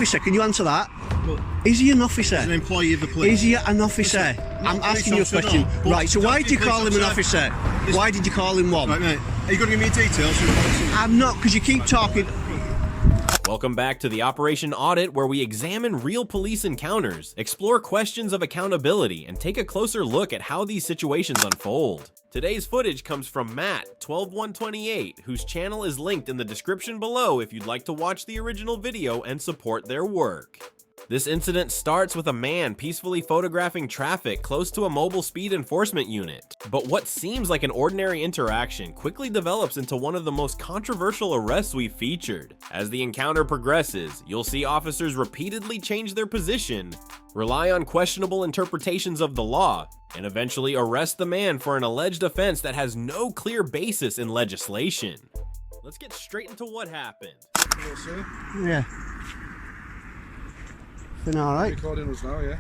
Officer, can you answer that? Well, is he an officer? He's an employee of the police. Is he an officer? I'm asking you a question. No, right, so why did you call him an officer? Why did you call him one? Right, mate. Are you going to give me details? I'm not, because you keep talking. Welcome back to the Operation Audit, where we examine real police encounters, explore questions of accountability, and take a closer look at how these situations unfold. Today's footage comes from Matt, 12128, whose channel is linked in the description below if you'd like to watch the original video and support their work. This incident starts with a man peacefully photographing traffic close to a mobile speed enforcement unit. But what seems like an ordinary interaction quickly develops into one of the most controversial arrests we've featured. As the encounter progresses, you'll see officers repeatedly change their position, rely on questionable interpretations of the law, and eventually arrest the man for an alleged offense that has no clear basis in legislation. Let's get straight into what happened. Hello, sir. Yeah. Been alright. Recording us now, yeah?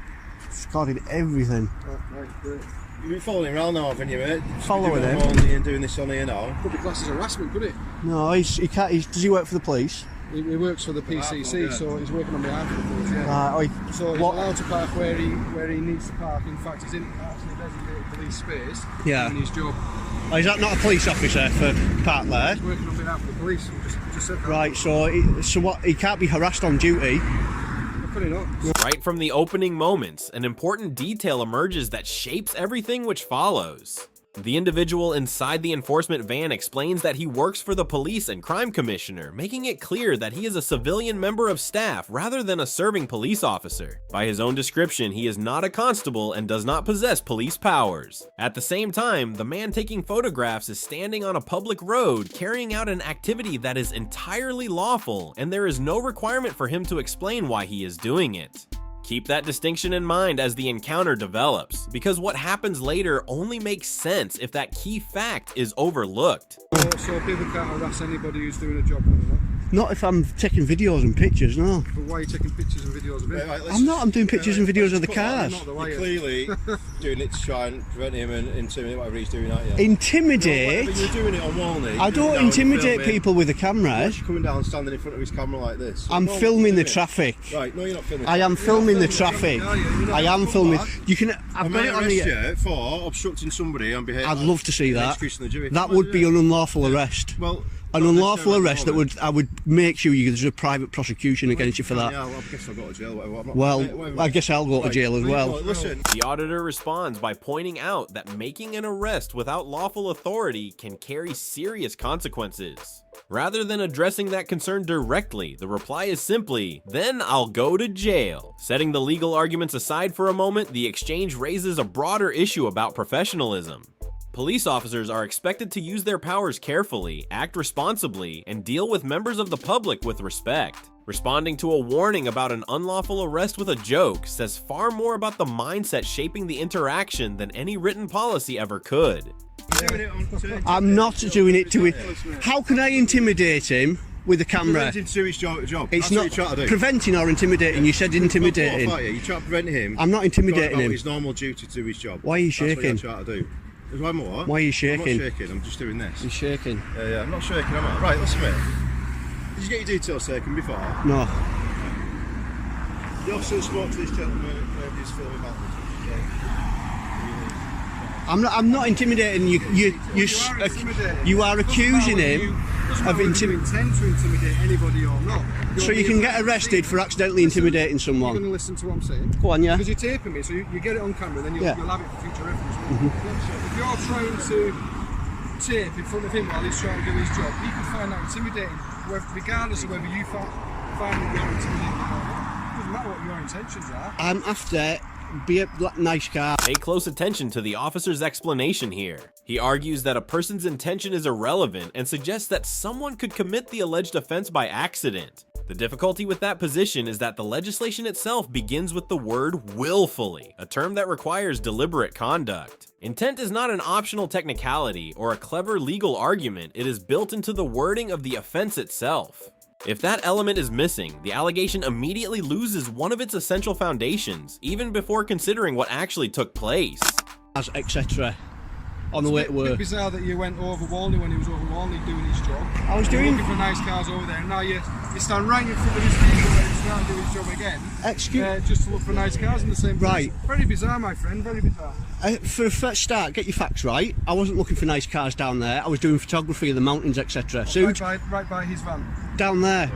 Recording everything. Right, great. You've been following him around now, haven't you, mate? Following him. And doing this on here now. Could be classed as harassment, could it? No, he can't. Does he work for the police? He works for the PCC, so he's working on behalf of the police. Yeah. So he's allowed to park where he needs to park. In fact, he's in actually designated police space. Yeah. Doing his job. Oh, is that not a police officer for park there? He's working on behalf of the police. We just said that. Right. So what? He can't be harassed on duty. Pretty not. Right from the opening moments, an important detail emerges that shapes everything which follows. The individual inside the enforcement van explains that he works for the police and crime commissioner, making it clear that he is a civilian member of staff rather than a serving police officer. By his own description, he is not a constable and does not possess police powers. At the same time, the man taking photographs is standing on a public road carrying out an activity that is entirely lawful, and there is no requirement for him to explain why he is doing it. Keep that distinction in mind as the encounter develops, because what happens later only makes sense if that key fact is overlooked. So people can't harass anybody who's doing a job, no? Not if I'm taking videos and pictures, no. But why are you taking pictures and videos of him? Right, I'm not, I'm doing pictures and videos of the cars. You're clearly doing it to try and prevent him and intimidate whatever he's doing, aren't you? Intimidate? You're doing it on Walney. I don't intimidate people with a camera. You're coming down and standing in front of his camera like this. I'm filming the traffic. Right, no, you're not filming. I am filming the traffic. I am filming. You can. I've got it on the. For obstructing somebody on behalf. I'd love to see that. The That would be an unlawful arrest. Well, an unlawful arrest that I would make sure there's a private prosecution against you for that. Yeah, well, I guess I'll go to jail. Whatever. Well, I guess I'll go to jail as well. Listen. The auditor responds by pointing out that making an arrest without lawful authority can carry serious consequences. Rather than addressing that concern directly, the reply is simply, "Then I'll go to jail." Setting the legal arguments aside for a moment, the exchange raises a broader issue about professionalism. Police officers are expected to use their powers carefully, act responsibly, and deal with members of the public with respect. Responding to a warning about an unlawful arrest with a joke says far more about the mindset shaping the interaction than any written policy ever could. I'm not doing it to it. How can I intimidate him with a camera? Preventing to do his job. It's not preventing or intimidating. You said intimidating. You try to prevent him. I'm not intimidating him. His normal duty to do his job. Why are you shaking? That's what you're trying to do. What? Why are you shaking? I'm not shaking, I'm just doing this. You're shaking. Yeah, I'm not shaking, am I? Right, listen, mate. Did you get your details taken before? No. The officer spoke to this gentleman and he's filming about this. I'm not intimidating you. You are accusing him of intend to intimidate anybody or not. So you can get arrested for accidentally intimidating someone. You're going to listen to what I'm saying? Go on, yeah. Because you're taping me, so you get it on camera, then you'll have it for future reference. If you're trying to tape in front of him while he's trying to do his job, he can find that intimidating, regardless of whether you find that you're intimidating or not. It doesn't matter what your intentions are. I'm after be a nice car. Pay close attention to the officer's explanation here. He argues that a person's intention is irrelevant and suggests that someone could commit the alleged offense by accident. The difficulty with that position is that the legislation itself begins with the word willfully, a term that requires deliberate conduct. Intent is not an optional technicality or a clever legal argument, it is built into the wording of the offense itself. If that element is missing, the allegation immediately loses one of its essential foundations, even before considering what actually took place. Etc. On the way to work. It's bizarre that you went over Walney when he was over Walney doing his job. I was doing... looking for nice cars over there, and now you stand right in front of his vehicle start doing his job again. Excuse. Just to look for nice cars in the same place. Right. Very bizarre, my friend. Very bizarre. For a first start, get your facts right. I wasn't looking for nice cars down there. I was doing photography of the mountains, etc. Right by his van. Down there.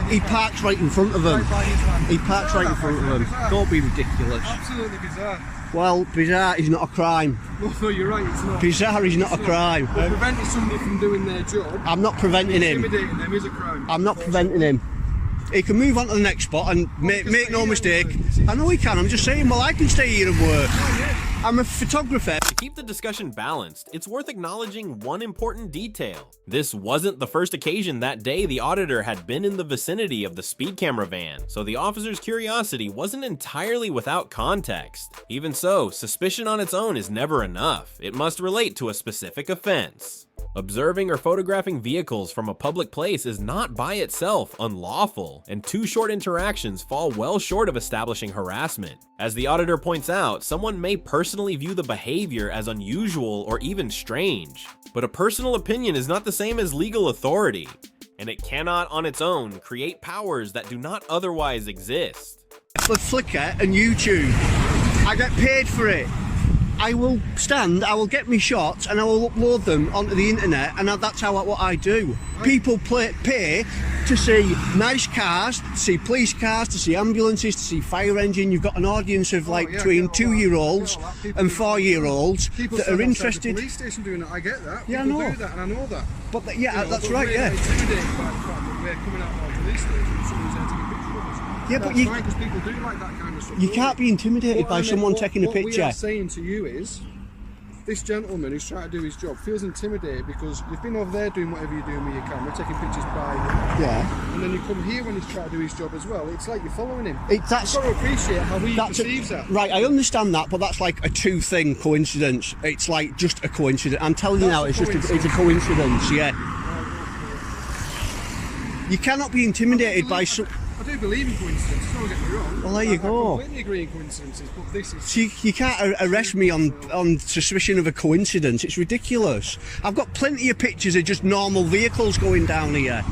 He parks right in front of them. Right by his van. He parks right in front of them. Bizarre. Don't be ridiculous. Absolutely bizarre. Well, bizarre is not a crime. No, you're right, it's not. Bizarre is not a crime. But preventing somebody from doing their job, I'm not preventing him. intimidating them is a crime. I'm not preventing him. He can move on to the next spot and make no mistake. I know he can. I'm just saying, well, I can stay here and work. I'm a photographer. To keep the discussion balanced, it's worth acknowledging one important detail. This wasn't the first occasion that day the auditor had been in the vicinity of the speed camera van, so the officer's curiosity wasn't entirely without context. Even so, suspicion on its own is never enough. It must relate to a specific offense. Observing or photographing vehicles from a public place is not by itself unlawful, and two short interactions fall well short of establishing harassment. As the auditor points out, someone may personally view the behavior as unusual or even strange, but a personal opinion is not the same as legal authority, and it cannot on its own create powers that do not otherwise exist. For Flickr and YouTube, I get paid for it. I will get me shots and I will upload them onto the internet, and that's what I do. People pay to see nice cars, to see police cars, to see ambulances, to see fire engine. You've got an audience of between 2-year-olds and 4-year-olds that are interested. Police station doing it, I get that. Yeah, People I know. do that, and I know that. But that's right. We're Yeah. intimidated by the fact that we're coming out of our police station and someone's there taking a picture of us. Yeah, that's but fine, because people do like that kind of stuff. You can't be intimidated by someone taking a What we picture. are saying to you is, this gentleman who's trying to do his job feels intimidated because you've been over there doing whatever you're doing with your camera, taking pictures by him. Yeah. And then you come here when he's trying to do his job as well. It's like you're following him. That's, You've got to appreciate how he perceives that. Right, I understand that, but that's like a two-thing coincidence. It's like just a coincidence. I'm telling you now, it's a coincidence. Yeah. You cannot be intimidated by some. I do believe in coincidences, don't get me wrong. Well, there you go. I completely agree in coincidences, but this is... So you can't arrest me on suspicion of a coincidence. It's ridiculous. I've got plenty of pictures of just normal vehicles going down here.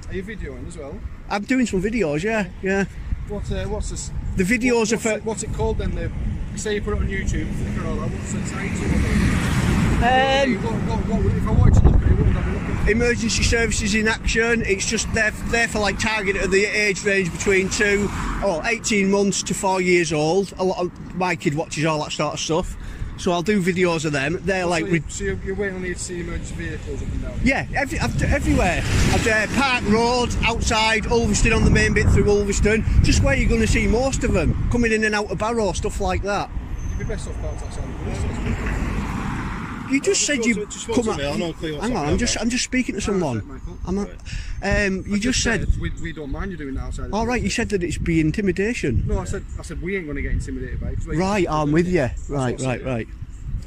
Are you videoing as well? I'm doing some videos, yeah. What's this? The videos are for... What's it called then? Say you put it on YouTube, Flickr and all that, what's the title? If I wanted to look at it, what would I be looking for? Emergency services in action. It's just they're for like target at the age range between 18 months to 4 years old. A lot of my kid watches all that sort of stuff, so I'll do videos of them. They're So you're waiting on you to see emergency vehicles up and down? Yeah, everywhere. Park Road, outside Ulverston, on the main bit through Ulverston. Just where you're going to see most of them coming in and out of Barrow, stuff like that. You'd be best off parked outside the police station. You just said you come out. Hang on, I'm just speaking to someone. I'm not. You just said we don't mind you doing that outside. All right, you said that it's be intimidation. No, I said we ain't going to get intimidated by it. Right, I'm with you. Right.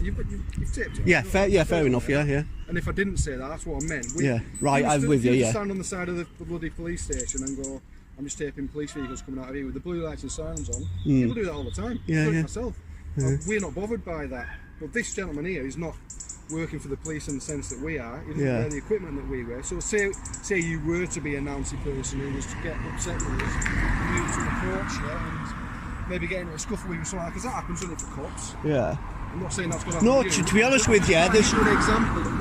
You've tipped it. Yeah, fair enough. Yeah. And if I didn't say that, that's what I meant. I'm with you. Yeah. Stand on the side of the bloody police station and go, I'm just taping police vehicles coming out of here with the blue lights and sirens on. People do that all the time. I do it myself. We're not bothered by that. But this gentleman here is not working for the police in the sense that we are. He doesn't wear the equipment that we wear. So say you were to be a Nancy person who was to get upset with us, move to approach you and maybe get into a scuffle with you, something like that, because that happens, doesn't it, for cops? Yeah. I'm not saying that's going to happen. No, to be honest with you, there's an example that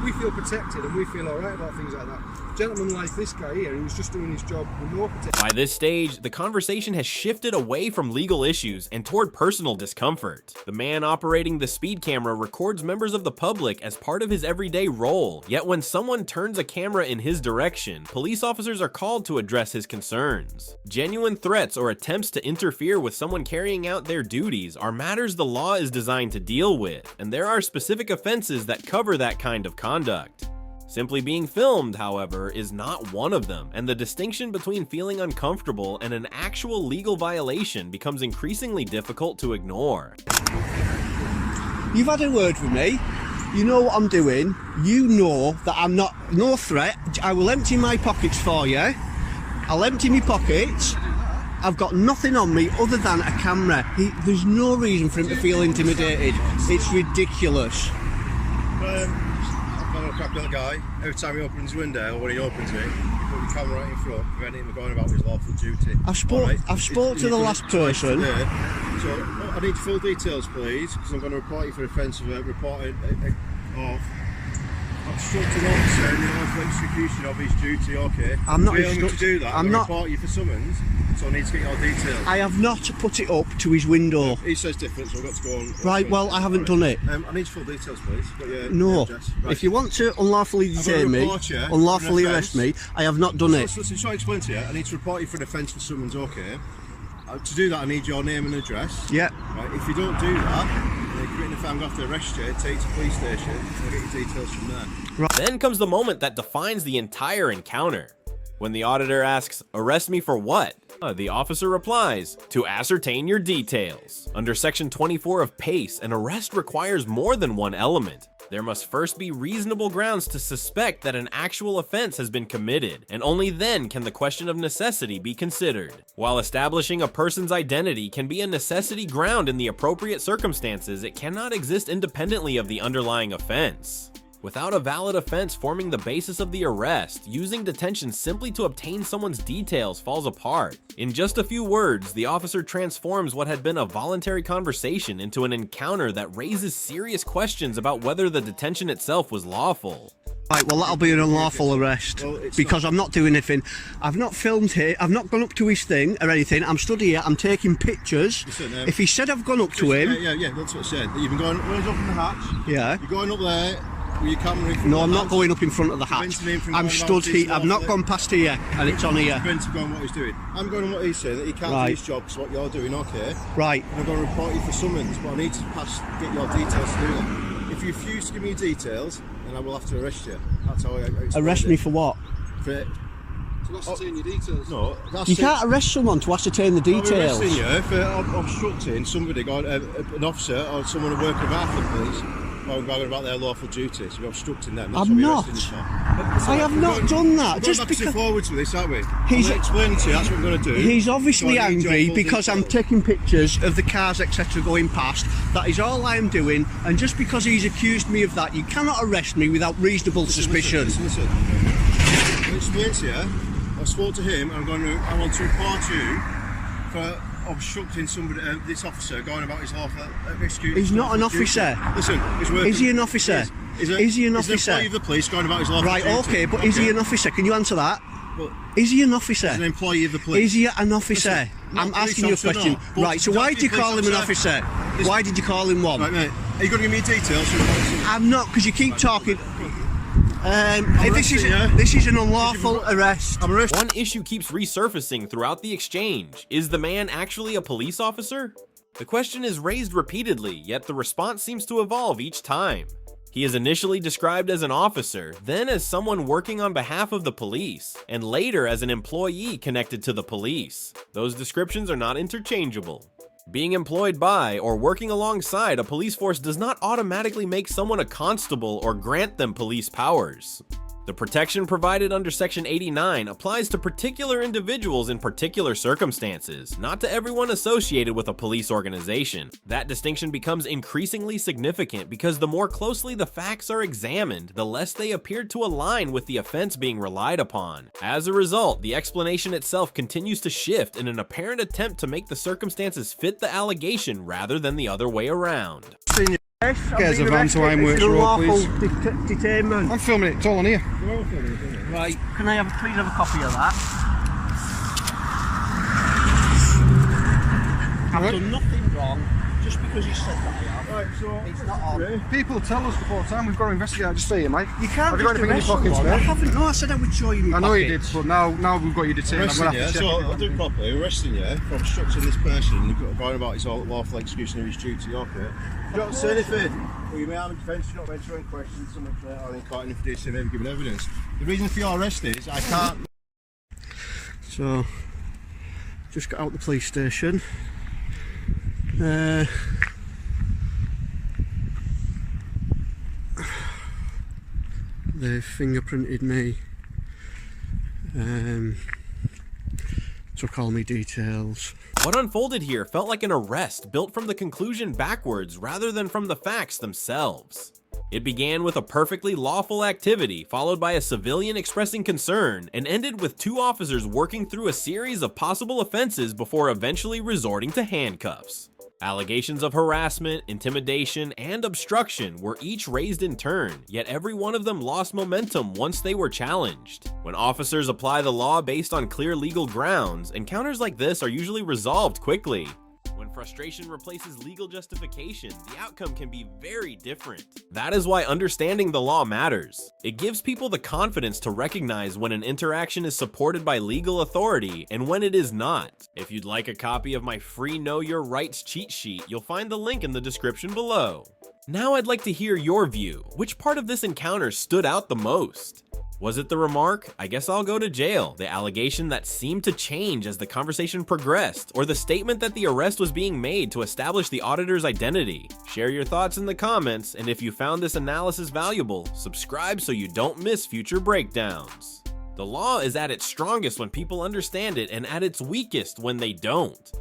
we feel protected and we feel alright about things like that. Gentlemen like this guy here, who's just doing his job with no protection. By this stage, the conversation has shifted away from legal issues and toward personal discomfort. The man operating the speed camera records members of the public as part of his everyday role, yet when someone turns a camera in his direction, police officers are called to address his concerns. Genuine threats or attempts to interfere with someone carrying out their duties are matters the law is designed to deal with, and there are specific offenses that cover that kind of conduct. Simply being filmed, however, is not one of them, and the distinction between feeling uncomfortable and an actual legal violation becomes increasingly difficult to ignore. You've had a word with me. You know what I'm doing. You know that I'm no threat. I will empty my pockets for you. I'll empty my pockets. I've got nothing on me other than a camera. There's no reason for him to feel intimidated. It's ridiculous. I'm a crack little guy. Every time he opens his window, or when he opens it, he put your camera right in front, preventing him going about his lawful duty. I've spoke to the last person. So I need full details, please, because I'm going to report you for offence of reporting of obstructing officer in the lawful execution of his duty. Okay. I'm not to do that. I'm not. Report you for summons. So I need to get your details. I have not put it up to his window. He says different, so I've got to go on. Right, well, I haven't done it. I need full details, please. Got your No. address. Right. If you want to unlawfully detain me, unlawfully arrest me, I have not done it. So I explain to you, I need to report you for an offence for summons, okay? To do that, I need your name and address. Yeah. Right, if you don't do that, if you're if I'm going to have to arrest you, take you to the police station, and get your details from there. Right. Then comes the moment that defines the entire encounter. When the auditor asks, "Arrest me for what?" The officer replies, "To ascertain your details." Under Section 24 of PACE, an arrest requires more than one element. There must first be reasonable grounds to suspect that an actual offense has been committed, and only then can the question of necessity be considered. While establishing a person's identity can be a necessity ground in the appropriate circumstances, it cannot exist independently of the underlying offense. Without a valid offense forming the basis of the arrest, using detention simply to obtain someone's details falls apart. In just a few words, the officer transforms what had been a voluntary conversation into an encounter that raises serious questions about whether the detention itself was lawful. Right, well, that'll be an unlawful arrest, because I'm not doing anything. I've not filmed here, I've not gone up to his thing or anything. I'm stood here, I'm taking pictures. Listen, if he said I've gone up to him... Yeah, that's what I said. You've been going, when he's up in the hatch, yeah. You're going up there with your camera in front No, of I'm the not hatch. going up in front of the hatch. I'm stood here, I've not gone past here, and it's on here. Preventing going what he's doing. I'm going on what he's saying, that he can't do his job, because what you're doing, okay? Right. And I'm going to report you for summons, but I need to get your details to do that. If you refuse to give me your details, then I will have to arrest you. That's how I Arrest me for what? For To ascertain your details. No, that's You can't arrest someone to ascertain the details. I'm arresting you for obstructing somebody, an officer or someone who working about the police, going about their lawful duties. You're obstructing them. That's I'm what not. we're arresting you for. I have not done that. Just Just because because forwards with this, aren't we? He's I'm explaining to you. That's what I'm going to do. he's obviously So I need your angry full because I'm details. taking pictures of the cars, etc., going past. That is all I'm doing. And just because he's accused me of that, you cannot arrest me without reasonable suspicion. Listen. I'll explain to you. I spoke to him. I want to report you for obstructing somebody, this officer going about his lawful execution. He's not an officer. Listen, he's working. Is he an officer? Is he an He's officer? an employee of the police going about his lawful Right, duty. okay, but is he an officer? Can you answer that? Well, Is he an officer? he's an employee of the police. Is he an officer? Listen, I'm not asking you a police officer, question. no, but Right, so why did you police call him an officer. officer? Listen. Why did you call him one? Right, mate. Are you going to give me your details? I'm not, because you keep talking. This is arresting you. an unlawful arrest. I'm arresting. One issue keeps resurfacing throughout the exchange. Is the man actually a police officer? The question is raised repeatedly, yet the response seems to evolve each time. He is initially described as an officer, then as someone working on behalf of the police, and later as an employee connected to the police. Those descriptions are not interchangeable. Being employed by or working alongside a police force does not automatically make someone a constable or grant them police powers. The protection provided under Section 89 applies to particular individuals in particular circumstances, not to everyone associated with a police organization. That distinction becomes increasingly significant because the more closely the facts are examined, the less they appear to align with the offense being relied upon. As a result, the explanation itself continues to shift in an apparent attempt to make the circumstances fit the allegation rather than the other way around. Get us a van to Ironworks Road, please. Detainment. I'm filming it, it's all on here. Right, can I please have a copy of that? I've done nothing wrong, just because you said that I have. Right, so It's not on. People tell us before time, we've got to investigate. Just say it, mate. You can't Have you got just anything in arrest your pockets, someone. I mate? haven't. No, I said I would show you my I know you did, pockets. but now we've got you detained. I'm arresting going to you, have to check so it. I'll do it properly. We're arresting you for obstructing this person and going about his lawful execution of his duty, okay? You don't say anything. Well, you may have a defence, you're not answering questions, so much later, and caught in for maybe giving evidence. The reason for your arrest is I can't. So, just got out the police station. They fingerprinted me, took all my details. What unfolded here felt like an arrest built from the conclusion backwards rather than from the facts themselves. It began with a perfectly lawful activity, followed by a civilian expressing concern, and ended with 2 officers working through a series of possible offenses before eventually resorting to handcuffs. Allegations of harassment, intimidation, and obstruction were each raised in turn, yet every one of them lost momentum once they were challenged. When officers apply the law based on clear legal grounds, encounters like this are usually resolved quickly. When frustration replaces legal justification, the outcome can be very different. That is why understanding the law matters. It gives people the confidence to recognize when an interaction is supported by legal authority and when it is not. If you'd like a copy of my free Know Your Rights cheat sheet, you'll find the link in the description below. Now I'd like to hear your view. Which part of this encounter stood out the most? Was it the remark, "I guess I'll go to jail," the allegation that seemed to change as the conversation progressed, or the statement that the arrest was being made to establish the auditor's identity? Share your thoughts in the comments, and if you found this analysis valuable, subscribe so you don't miss future breakdowns. The law is at its strongest when people understand it and at its weakest when they don't.